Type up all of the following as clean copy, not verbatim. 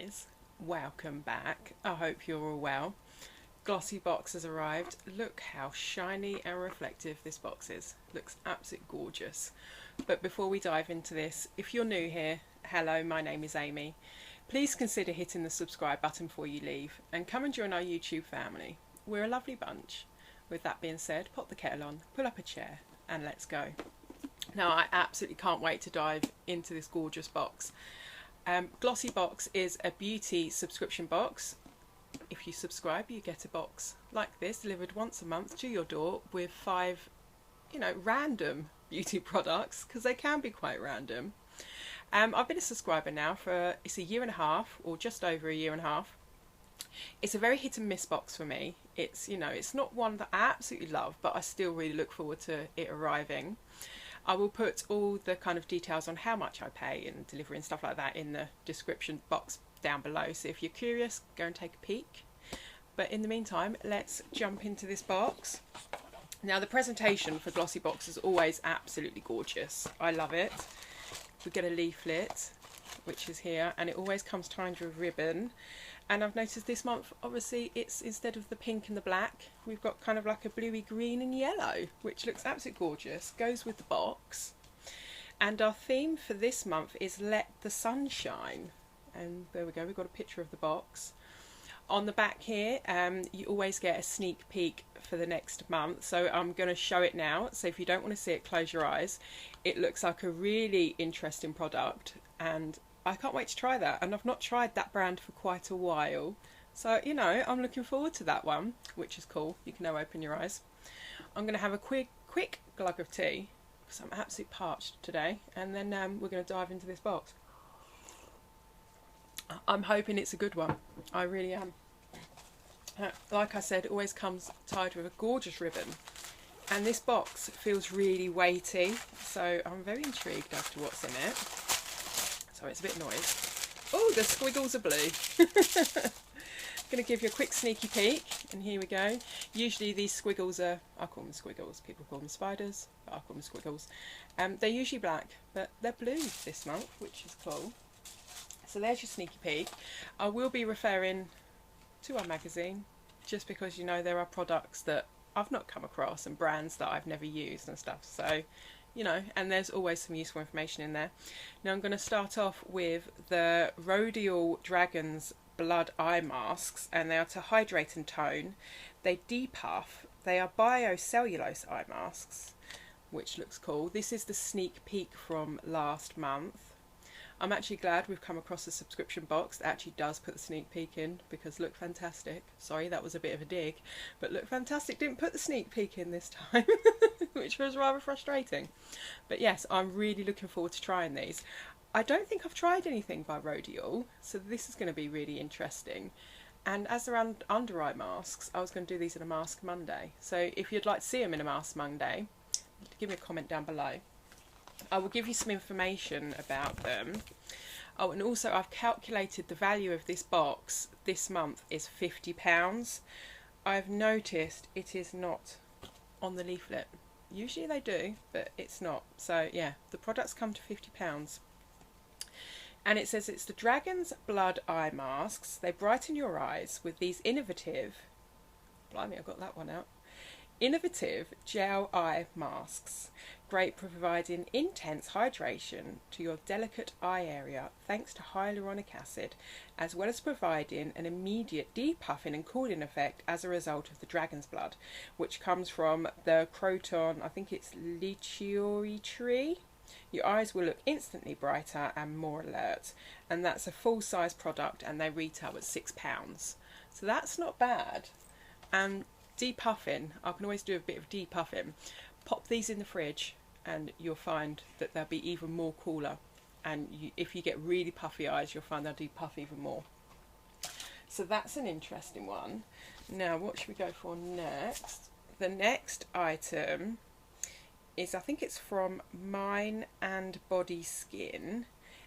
guys, welcome back. I hope you're all well. Glossybox has arrived. Look how shiny and reflective this box is. Looks absolutely gorgeous. But before we dive into this, if you're new here, hello, my name is Amy. Please consider hitting the subscribe button before you leave and come and join our YouTube family. We're a lovely bunch. With that being said, pop the kettle on, pull up a chair and let's go. Now I absolutely can't wait to dive into this gorgeous box. Glossybox is a beauty subscription box. If you subscribe, you get a box like this delivered once a month to your door with 5, random beauty products, because they can be quite random. I've been a subscriber now for, it's a year and a half, or just over a year and a half. It's a very hit and miss box for me. It's, it's not one that I absolutely love, but I still really look forward to it arriving. I will put all the kind of details on how much I pay and delivery and stuff like that in the description box down below. So if you're curious, go and take a peek. But in the meantime, let's jump into this box. Now the presentation for Glossybox is always absolutely gorgeous. I love it. We get a leaflet, which is here, and it always comes tied with ribbon. And I've noticed this month, obviously, it's instead of the pink and the black, we've got kind of like a bluey green and yellow, which looks absolutely gorgeous. Goes with the box. And our theme for this month is Let the Sun Shine. And there we go, we've got a picture of the box. On the back here, you always get a sneak peek for the next month. So I'm going to show it now. So if you don't want to see it, close your eyes. It looks like a really interesting product. And I can't wait to try that, and I've not tried that brand for quite a while, so I'm looking forward to that one, which is cool. You can now open your eyes. I'm going to have a quick glug of tea because I'm absolutely parched today, and then we're going to dive into this box. I'm hoping it's a good one. I really am. Like I said, it always comes tied with a gorgeous ribbon, and this box feels really weighty, so I'm very intrigued as to what's in it. Sorry, it's a bit noise. Oh, the squiggles are blue. I'm going to give you a quick sneaky peek, and here we go. Usually these squiggles are, I call them squiggles, people call them spiders, but I call them squiggles. They're usually black, but they're blue this month, which is cool. So there's your sneaky peek. I will be referring to our magazine, just because there are products that I've not come across and brands that I've never used and stuff, so and there's always some useful information in there. Now I'm going to start off with the Rodial Dragons blood eye masks, and they are to hydrate and tone. They depuff. They are biocellulose eye masks, which looks cool. This is the sneak peek from last month. I'm actually glad we've come across a subscription box that actually does put the sneak peek in, because look fantastic. Sorry, that was a bit of a dig, but look fantastic didn't put the sneak peek in this time, which was rather frustrating. But yes, I'm really looking forward to trying these. I don't think I've tried anything by Rodial, so this is going to be really interesting. And as they're under eye masks, I was going to do these in a Mask Monday. So if you'd like to see them in a Mask Monday, give me a comment down below. I will give you some information about them. Oh, and also I've calculated the value of this box this month is £50. I've noticed it is not on the leaflet. Usually they do, but it's not. So yeah, the products come to £50. And it says it's the Dragon's Blood Eye Masks. They brighten your eyes with these innovative, blimey, I got that one out, innovative gel eye masks. Great for providing intense hydration to your delicate eye area thanks to hyaluronic acid, as well as providing an immediate depuffing and cooling effect as a result of the dragon's blood, which comes from the croton, I think it's Lichiori tree. Your eyes will look instantly brighter and more alert, and that's a full-size product, and they retail at £6. So that's not bad. And depuffing, I can always do a bit of depuffing. Pop these in the fridge and you'll find that they'll be even more cooler, and if you get really puffy eyes, you'll find they'll depuff even more. So that's an interesting one. Now what should we go for next? The next item is, I think it's from Mind and Body Skin,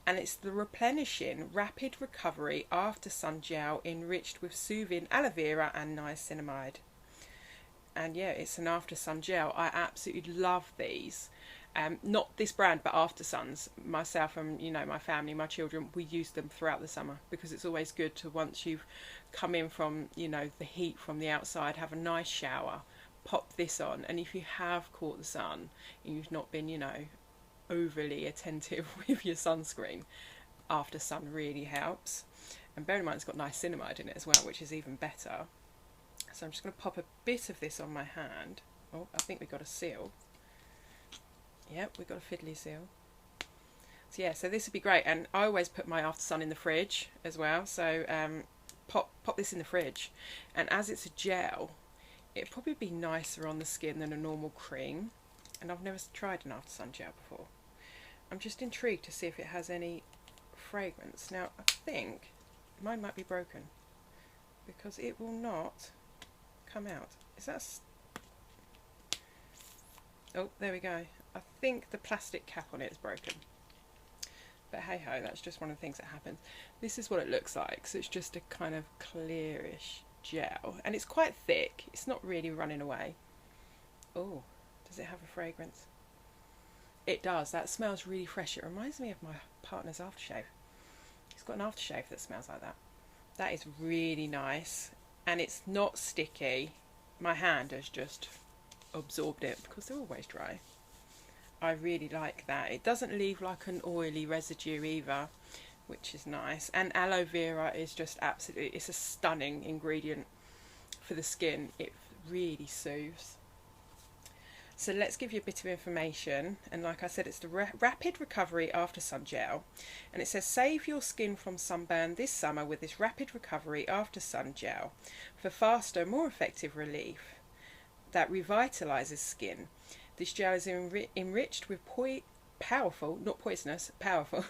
and it's the Replenishing Rapid Recovery After Sun Gel enriched with soothing aloe vera and niacinamide. And yeah, it's an after sun gel. I absolutely love these. Not this brand, but After Suns. Myself and, you know, my family, my children, we use them throughout the summer because it's always good to, once you've come in from, you know, the heat from the outside, have a nice shower, pop this on. And if you have caught the sun and you've not been, you know, overly attentive with your sunscreen, After Sun really helps. And bear in mind it's got niacinamide in it as well, which is even better. So I'm just going to pop a bit of this on my hand. Oh, I think we got a seal. Yep, we've got a fiddly seal. So yeah, so this would be great. And I always put my After Sun in the fridge as well. So pop this in the fridge. And as it's a gel, it'd probably be nicer on the skin than a normal cream. And I've never tried an After Sun gel before. I'm just intrigued to see if it has any fragrance. Now, I think mine might be broken because it will not come out. Is that... Oh, there we go. I think the plastic cap on it is broken. But hey ho, that's just one of the things that happens. This is what it looks like. So it's just a kind of clearish gel. And it's quite thick. It's not really running away. Oh, does it have a fragrance? It does. That smells really fresh. It reminds me of my partner's aftershave. He's got an aftershave that smells like that. That is really nice. And it's not sticky. My hand has just absorbed it because they're always dry. I really like that. It doesn't leave like an oily residue either, which is nice. And aloe vera is just absolutely, it's a stunning ingredient for the skin. It really soothes. So let's give you a bit of information. And like I said, it's the Rapid Recovery After Sun Gel. And it says, save your skin from sunburn this summer with this Rapid Recovery After Sun Gel for faster, more effective relief that revitalizes skin. This gel is enriched with powerful, not poisonous, powerful,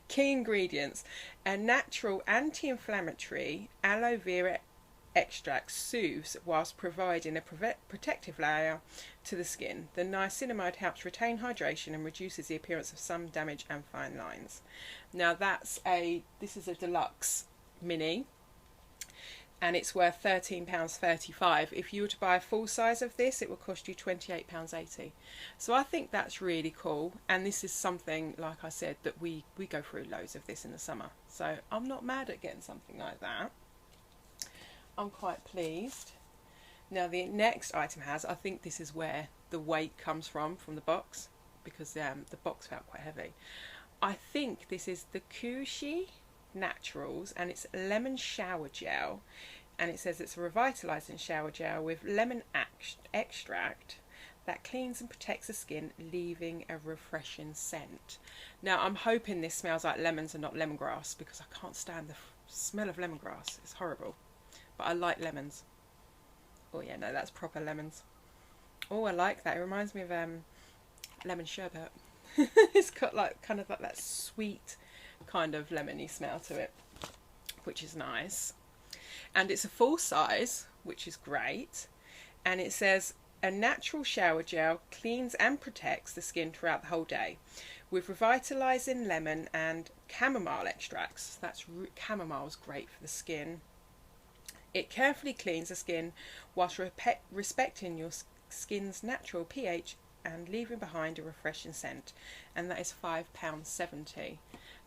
key ingredients. A natural anti-inflammatory aloe vera extract soothes whilst providing a protective layer to the skin. The niacinamide helps retain hydration and reduces the appearance of sun damage and fine lines. Now this is a Deluxe mini. And it's worth £13.35. If you were to buy a full size of this, it will cost you £28.80. So I think that's really cool. And this is something, like I said, that we go through loads of this in the summer. So I'm not mad at getting something like that. I'm quite pleased. Now the next item I think this is where the weight comes from the box, because the box felt quite heavy. I think this is the Kueshi Naturals, and it's lemon shower gel, and it says it's a revitalizing shower gel with lemon extract that cleans and protects the skin, leaving a refreshing scent. Now I'm hoping this smells like lemons and not lemongrass, because I can't stand the smell of lemongrass. It's horrible, but I like lemons. Oh yeah, no, that's proper lemons. Oh, I like that. It reminds me of lemon sherbet. It's got like kind of like that sweet kind of lemony smell to it, which is nice. And it's a full size, which is great. And it says a natural shower gel cleans and protects the skin throughout the whole day with revitalizing lemon and chamomile extracts. Chamomile is great for the skin. It carefully cleans the skin whilst respecting your skin's natural pH and leaving behind a refreshing scent. And that is £5.70.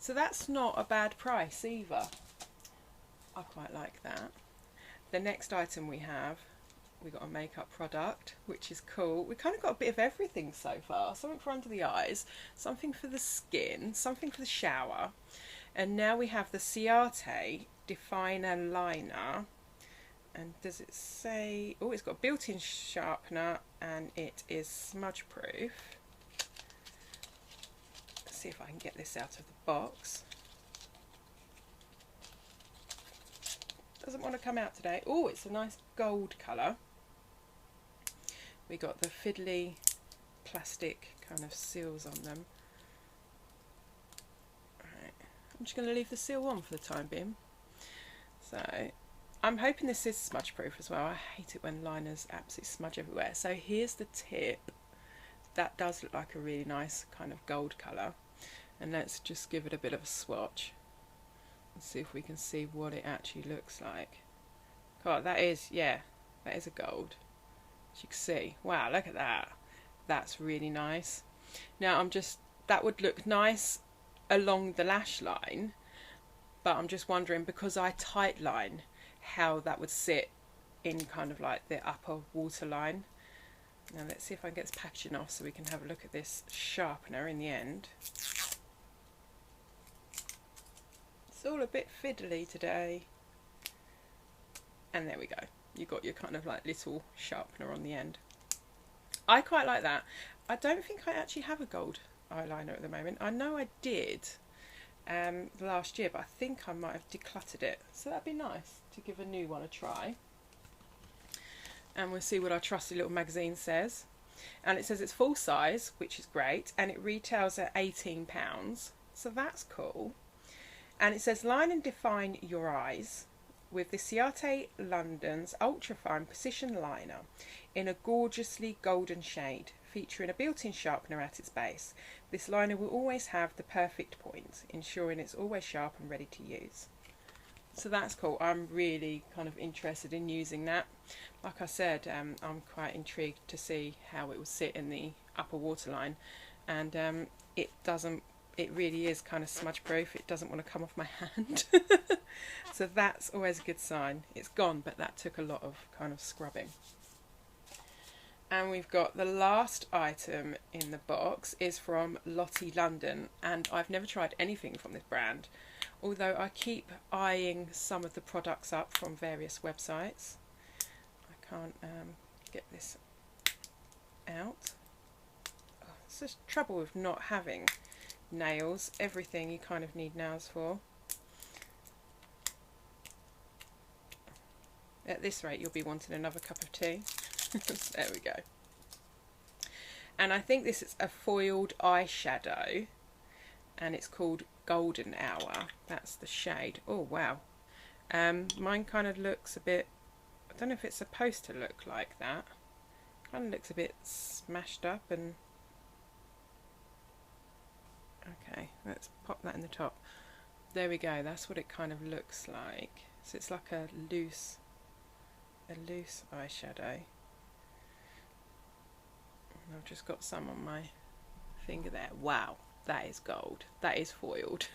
So that's not a bad price either. I quite like that. The next item we got a makeup product, which is cool. We kind of got a bit of everything so far. Something for under the eyes, something for the skin, something for the shower. And now we have the Ciate Definer Liner. And does it say... Oh, it's got a built-in sharpener and it is smudge proof. Let's see if I can get this out of the box. Doesn't want to come out today. Oh, it's a nice gold colour. We got the fiddly plastic kind of seals on them. Right. I'm just going to leave the seal on for the time being. So I'm hoping this is smudge proof as well. I hate it when liners absolutely smudge everywhere. So here's the tip. That does look like a really nice kind of gold colour. And let's just give it a bit of a swatch and see if we can see what it actually looks like. God, that is, yeah, that is a gold. As you can see. Wow, look at that. that's really nice. Now that would look nice along the lash line, but I'm just wondering, because I tight line, how that would sit in kind of like the upper waterline. Now let's see if I can get this packaging off so we can have a look at this sharpener in the end. It's all a bit fiddly today. And there we go. You've got your kind of like little sharpener on the end. I quite like that. I don't think I actually have a gold eyeliner at the moment. I know I did last year, but I think I might have decluttered it. So that'd be nice to give a new one a try. And we'll see what our trusty little magazine says. And it says it's full size, which is great, and it retails at £18, so that's cool. And it says line and define your eyes with the Ciate London's ultra-fine precision liner in a gorgeously golden shade, featuring a built-in sharpener at its base. This liner will always have the perfect point, ensuring it's always sharp and ready to use. So that's cool. I'm really kind of interested in using that. Like I said, I'm quite intrigued to see how it will sit in the upper waterline, and it really is kind of smudge proof. It doesn't want to come off my hand. So that's always a good sign. It's gone, but that took a lot of kind of scrubbing. And we've got the last item in the box is from Lottie London, and I've never tried anything from this brand, although I keep eyeing some of the products up from various websites. I can't get this out. Oh, it's just trouble with not having nails. Everything you kind of need nails for. At this rate you'll be wanting another cup of tea. There we go. And I think this is a foiled eyeshadow, and it's called Golden Hour. That's the shade. Oh wow. Mine kind of looks a bit, I don't know if it's supposed to look like that. Kind of looks a bit smashed up and okay, let's pop that in the top. There we go, that's what it kind of looks like. So it's like a loose eyeshadow. And I've just got some on my finger there. Wow, that is gold. That is foiled.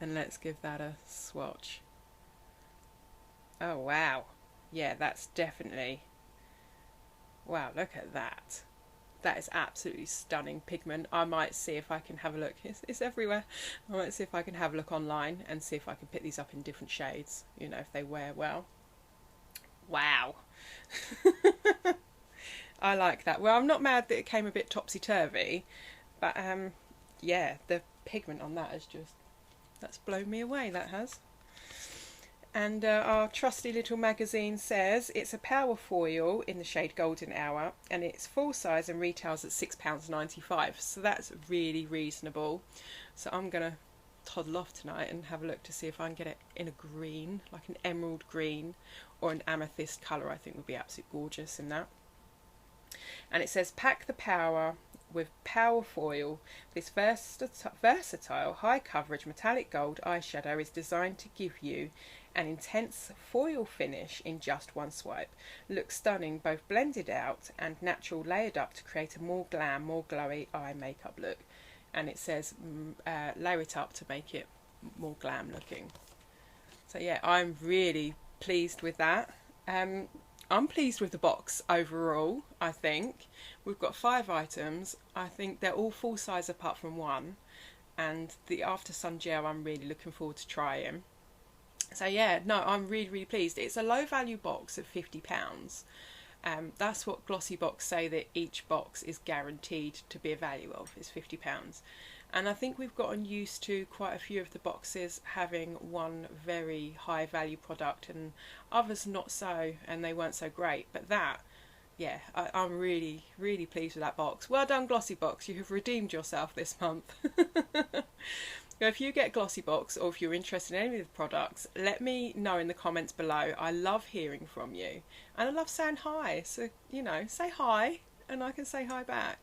And let's give that a swatch. Oh wow. Yeah, that's definitely, wow, look at that. That is absolutely stunning pigment. I might see if I can have a look. It's everywhere. I might see if I can have a look online and see if I can pick these up in different shades, you know, if they wear well. Wow. I like that. Well, I'm not mad that it came a bit topsy-turvy, but yeah, the pigment on that is just, that's blown me away, that has. And our trusty little magazine says it's a power foil in the shade Golden Hour, and it's full size and retails at £6.95, so that's really reasonable. So I'm going to toddle off tonight and have a look to see if I can get it in a green, like an emerald green or an amethyst colour. I think would be absolutely gorgeous in that. And it says pack the power with power foil. This versatile high coverage metallic gold eyeshadow is designed to give you an intense foil finish in just one swipe. Looks stunning both blended out and natural layered up to create a more glam, more glowy eye makeup look. And it says layer it up to make it more glam looking. So yeah, I'm really pleased with that. I'm pleased with the box overall. I think we've got 5 items. I think they're all full size apart from one, and the After Sun gel I'm really looking forward to trying. So yeah, no, I'm really pleased. It's a low value box of £50. That's what Glossybox say, that each box is guaranteed to be a value of, is £50. And I think we've gotten used to quite a few of the boxes having one very high value product and others not so, and they weren't so great. But that, yeah, I'm really pleased with that box. Well done, Glossybox, you have redeemed yourself this month. If you get Glossybox, or if you're interested in any of the products, let me know in the comments below. I love hearing from you, and I love saying hi, so you know, say hi and I can say hi back.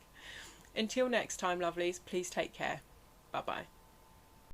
Until next time, lovelies, please take care. Bye bye.